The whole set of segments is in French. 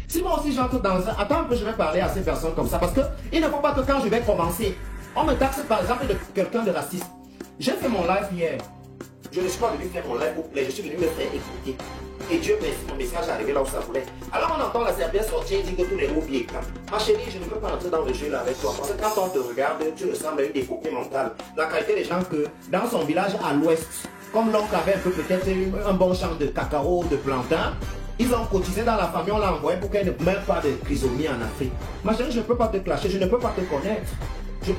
Si moi aussi j'entre dans un... Attends que je vais parler à ces personnes comme ça. Parce que il ne faut pas que quand je vais commencer, on me taxe par exemple de quelqu'un de raciste. J'ai fait mon live hier. Je ne suis pas venu faire mon live pour plaire. Je suis venu me faire écouter. Et Dieu merci, mon message est arrivé là où ça voulait. Alors on entend la serpillère sortir et dire que tous les mots bien éclatent. Ma chérie, je ne peux pas entrer dans le jeu là avec toi. Parce que quand on te regarde, tu ressembles à une découpée mentale. La qualité des gens que dans son village à l'ouest, comme l'oncle avait un peu peut-être un bon champ de cacao, de plantain, ils ont cotisé dans la famille, on l'a envoyé pour qu'elle ne meure pas de trisomie en Afrique. Ma chérie, je ne peux pas te clasher, je ne peux pas te connaître.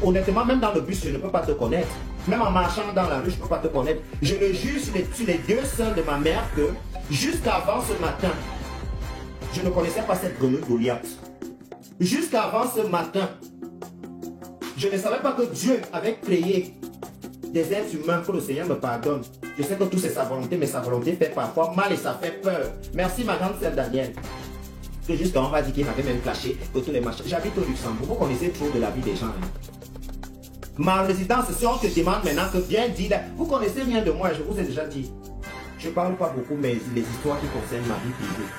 Honnêtement, même dans le bus, je ne peux pas te connaître. Même en marchant dans la rue, je ne peux pas te connaître. Je le jure sur les deux seins de ma mère que jusqu'avant ce matin, je ne connaissais pas cette grenouille Goliath. Jusqu'avant ce matin, je ne savais pas que Dieu avait créé des êtres humains, que le Seigneur me pardonne. Je sais que tout c'est sa volonté, mais sa volonté fait parfois mal et ça fait peur. Merci ma grande sœur Danielle. Que jusqu'à on va dire qu'il m'avait même clashé que tous les machins. J'habite au Luxembourg, vous connaissez trop de la vie des gens. Hein. Ma résidence, si on te demande maintenant que viens dire, vous connaissez rien de moi, je vous ai déjà dit. Je ne parle pas beaucoup, mais les histoires qui concernent ma vie privée.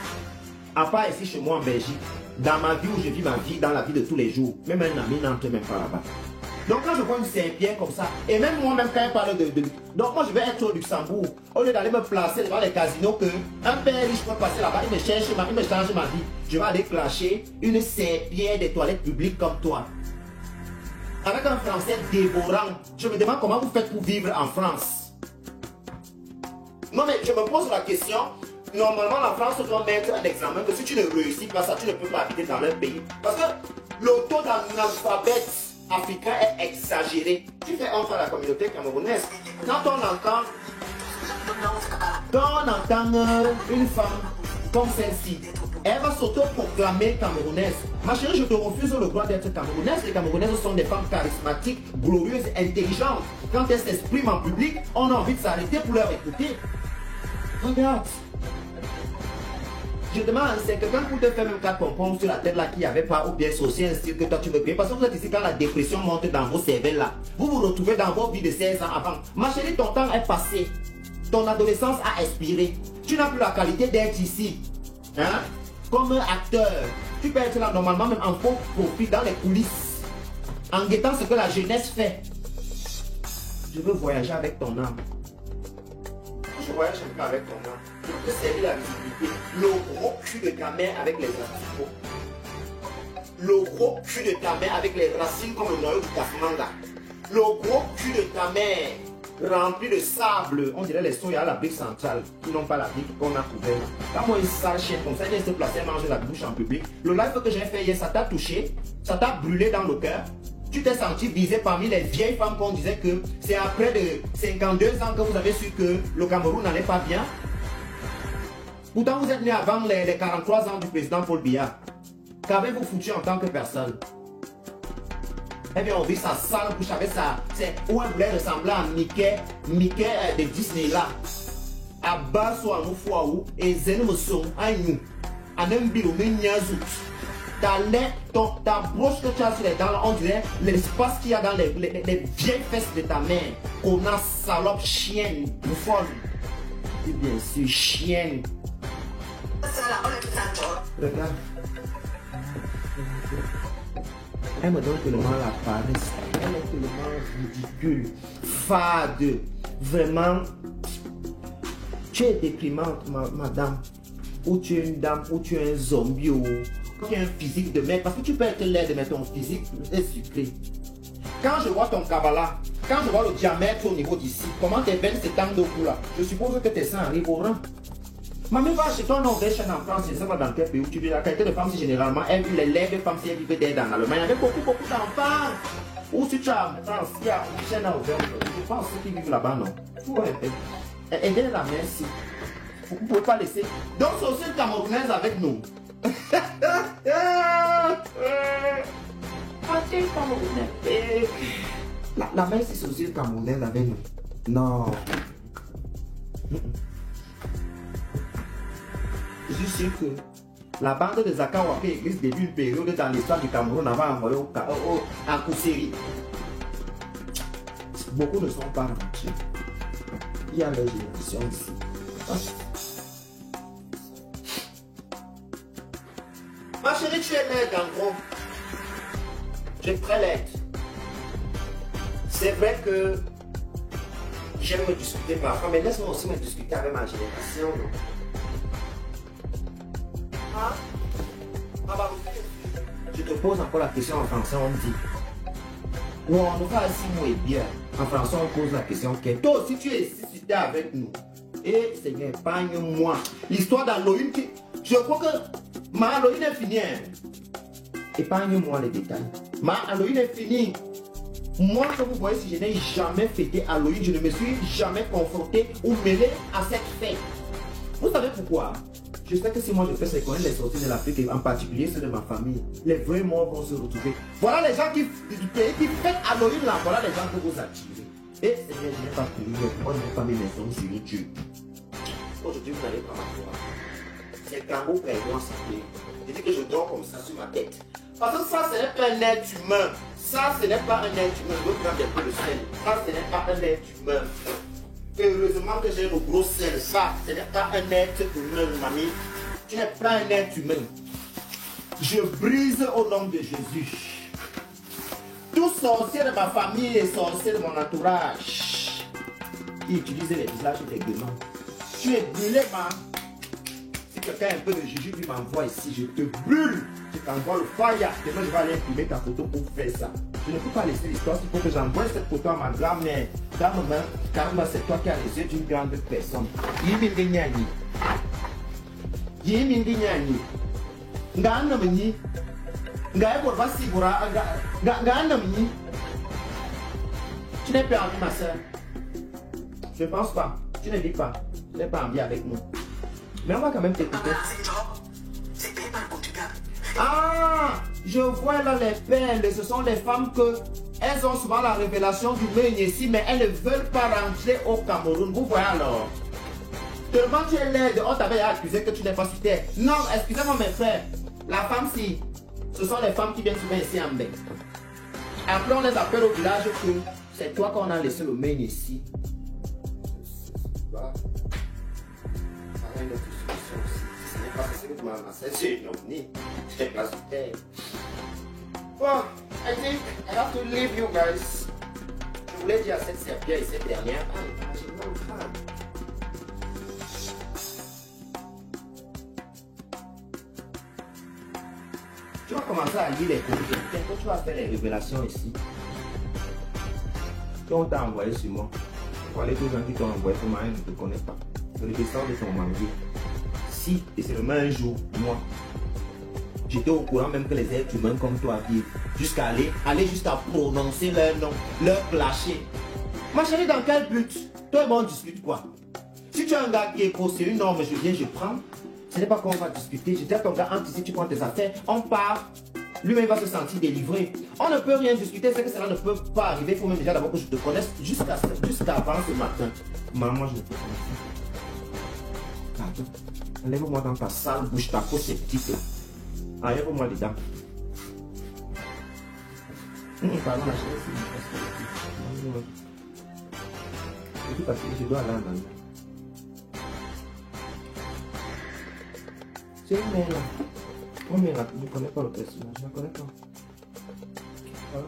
À part ici chez moi en Belgique, dans ma vie où je vis ma vie, dans la vie de tous les jours, même un ami n'entre même pas là-bas. Donc quand je vois une serpillère comme ça, et même moi-même quand elle parle de... Donc moi je vais être au Luxembourg, au lieu d'aller me placer devant les casinos que un père riche peut passer là-bas, il me change ma vie. Je vais aller clasher une serpillère des toilettes publiques comme toi. Avec un français dévorant, je me demande comment vous faites pour vivre en France. Non mais je me pose la question, normalement la France doit mettre un examen que si tu ne réussis pas ça, tu ne peux pas habiter dans leur pays. Parce que le taux d'analphabète africain est exagéré. Tu fais honte à la communauté camerounaise. Quand on entend une femme comme celle-ci, elle va s'auto-proclamer camerounaise. Ma chérie, je te refuse le droit d'être camerounaise. Les camerounaises sont des femmes charismatiques, glorieuses, intelligentes. Quand elles s'expriment en public, on a envie de s'arrêter pour leur écouter. Regarde. Je demande, c'est quelqu'un pour te faire même 4 pompons sur la tête là qui n'y avait pas, ou bien saucer un style que toi tu veux créer. Parce que vous êtes ici quand la dépression monte dans vos cervelles là. Vous vous retrouvez dans vos vies de 16 ans avant. Ma chérie, ton temps est passé. Ton adolescence a expiré. Tu n'as plus la qualité d'être ici. Hein? Comme un acteur. Tu peux être là normalement même en faux profit dans les coulisses. En guettant ce que la jeunesse fait. Je veux voyager avec ton âme. Je voyage avec ton âme. Je peux servir la visibilité. Le gros cul de ta mère avec les asticots. Le gros cul de ta mère avec les racines comme le noyau du Kafmanga. Le gros cul de ta mère rempli de sable. On dirait les soya à la brique centrale qui n'ont pas la brique qu'on a couvert. Quand moi une sale chienne comme ça, elle se placer manger la bouche en public. Le live que j'ai fait hier, ça t'a touché, ça t'a brûlé dans le cœur. Tu t'es senti visé parmi les vieilles femmes qu'on disait que c'est après de 52 ans que vous avez su que le Cameroun n'allait pas bien. Pourtant, vous êtes né avant les 43 ans du président Paul Biya. Qu'avez-vous foutu en tant que personne? Eh bien, on vit sa sale bouche avec ça. C'est où elle voulait ressembler à Mickey de Disney là. À Basso, à Noufouaou, et Zenumoson, à nous. À Nembilo, Menyazout. Ta broche que tu as sur les dents, on dirait l'espace qu'il y a dans les vieilles fesses de ta mère. Connasse, salope, chienne, bouffonne. Et bien sûr, chienne. Regarde. Elle me donne tellement la paresse. Elle est tellement ridicule, fade. Vraiment. Tu es déprimante, madame. Ou tu es une dame, ou tu es un zombie, ou tu as un physique de mec. Parce que tu peux être laide, mais ton physique est sucré. Quand je vois ton kabbalah, quand je vois le diamètre au niveau d'ici, comment tes veines s'étendent au cou là, je suppose que tes seins arrivent au rang. Mamie va chez toi, non, des chaînes en France, je ne sais pas dans quel pays où tu vis. La qualité de femme, si généralement, elle vit les lèvres de femmes si elles vivent d'aide en Allemagne. Il y avait beaucoup d'enfants. Ou si tu as France, il y a une chaîne à ouvert. Je pense ceux qui vivent là-bas, non. Il faut aider la merci. Vous ne pouvez pas laisser. Donc, c'est aussi une Camerounaise avec nous. La mère, c'est aussi une Camerounaise avec nous. Non. Je suis sûr que la bande de Zakawake existe depuis une période dans l'histoire du Cameroun avant envoyé en Kousséri. Beaucoup ne sont pas rentrés. Il y a les générations ici. Ma chérie, tu es laide en gros. Tu es très laide. C'est vrai que j'aime me discuter parfois, mais laisse-moi aussi me discuter avec ma génération. Ah, bah, je te pose encore la question en français, on dit. Ou on nous fait assis, moi et bien. En français, on pose la question que toi aussi tu es suscité avec nous. Et Seigneur, épargne-moi. L'histoire d'Aloïne qui. Je crois que ma Aloïne est finie. Épargne-moi les détails. Ma Aloïne est finie. Moi, comme vous voyez, si je n'ai jamais fêté Halloween, je ne me suis jamais confronté ou mêlé à cette fête. Vous savez pourquoi? Je sais que si moi je fais c'est connaître les sorties de l'Afrique, en particulier ceux de ma famille, les vrais morts vont se retrouver. Voilà les gens qui fêtent Halloween là, voilà les gens que vous attirez. Et Seigneur, je n'ai pas prié, moi je n'ai pas mis mes hommes sur Dieu. Aujourd'hui, vous n'allez pas m'avoir. C'est le kangourou qui est moi, je dis que je dors comme ça sur ma tête. Parce que ça, ce n'est pas un être humain. Ça, ce n'est pas un être humain. Je veux prendre un peu de sel. Ça, ce n'est pas un être humain. Heureusement que j'ai le gros sel. Ça, ce n'est pas un être humain, mamie. Tu n'es pas un être humain. Je brise au nom de Jésus. Tout sorcier de ma famille et sorcier de mon entourage qui utilise les visages des démons. Tu es brûlé, ma. Si quelqu'un a un peu de Jésus qui m'envoie ici, je te brûle. Je t'envoie le fire. Demain, je vais aller imprimer ta photo pour faire ça. Je ne peux pas laisser l'histoire. Il faut que j'envoie cette photo à ma grand-mère. Grand-mère, car c'est toi qui as les yeux d'une grande personne. Yimindi nyani. Yimindi nyani. Ngana mni. Ngaye borba sibura. Ngana mni. Tu n'es pas envie, ma soeur. Je ne pense pas. Tu ne dis pas. Tu n'es pas envie avec nous. Mais on va quand même t'écouter. Ah, je vois là les perles. Ce sont les femmes que elles ont souvent la révélation du ici, mais elles ne veulent pas rentrer au Cameroun. Vous voyez alors. Tellement tu es laide, on t'avait accusé que tu n'es pas sur terre. Non, excusez-moi mes frères. La femme si, ce sont les femmes qui viennent souvent ici en bain. Après on les appelle au village que c'est toi qu'on a laissé le main ici. Well, I think I have to leave you guys. Je voulais dire à cette serpillère et cette dernière. Tu vas commencer à lire les courriers. Quand tu vas faire les révélations ici, on t'a envoyé sur moi. Pour aller tous les gens qui t'ont envoyé sur moi, ils ne te connaissent pas. C'est le dessin de ton manguier. Si, et c'est le même jour, moi, j'étais au courant même que les êtres humains comme toi vivent, jusqu'à aller jusqu'à prononcer leur nom, leur clasher. Ma chérie, dans quel but? Toi et moi on discute quoi? Si tu as un gars qui est faux, c'est une norme, je viens, je prends. Ce n'est pas qu'on va discuter. Je dis à ton gars, entre ici, tu prends tes affaires, on part. Lui-même va se sentir délivré. On ne peut rien discuter, c'est que cela ne peut pas arriver. Il faut même déjà d'abord que je te connaisse jusqu'à avant ce matin. Maman, je ne peux pas. Pardon. Enlève-moi dans ta sale bouche, ta peau c'est petite. Enlève-moi dedans. Pardon, ma chérie, c'est parce que je dois aller en Allemagne. C'est une mère là. Oh mais là, je ne connais pas le personnage, je ne connais pas. Voilà.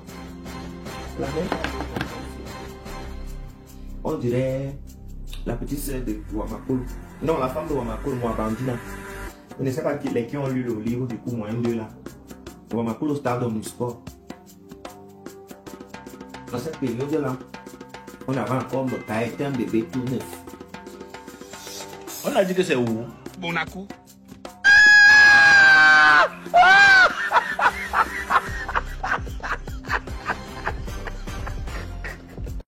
La mère. On dirait la petite sœur de Wamakolo. Non, la femme de Wamakolo, moi, Bandina. Je ne sais pas qui ont lu le livre, du coup, moi, un d'eux là. Wamakolo Stardom du sport. Dans cette période-là, on avait encore le caractère de bébé tout neuf. On a dit que c'est où? Monaco.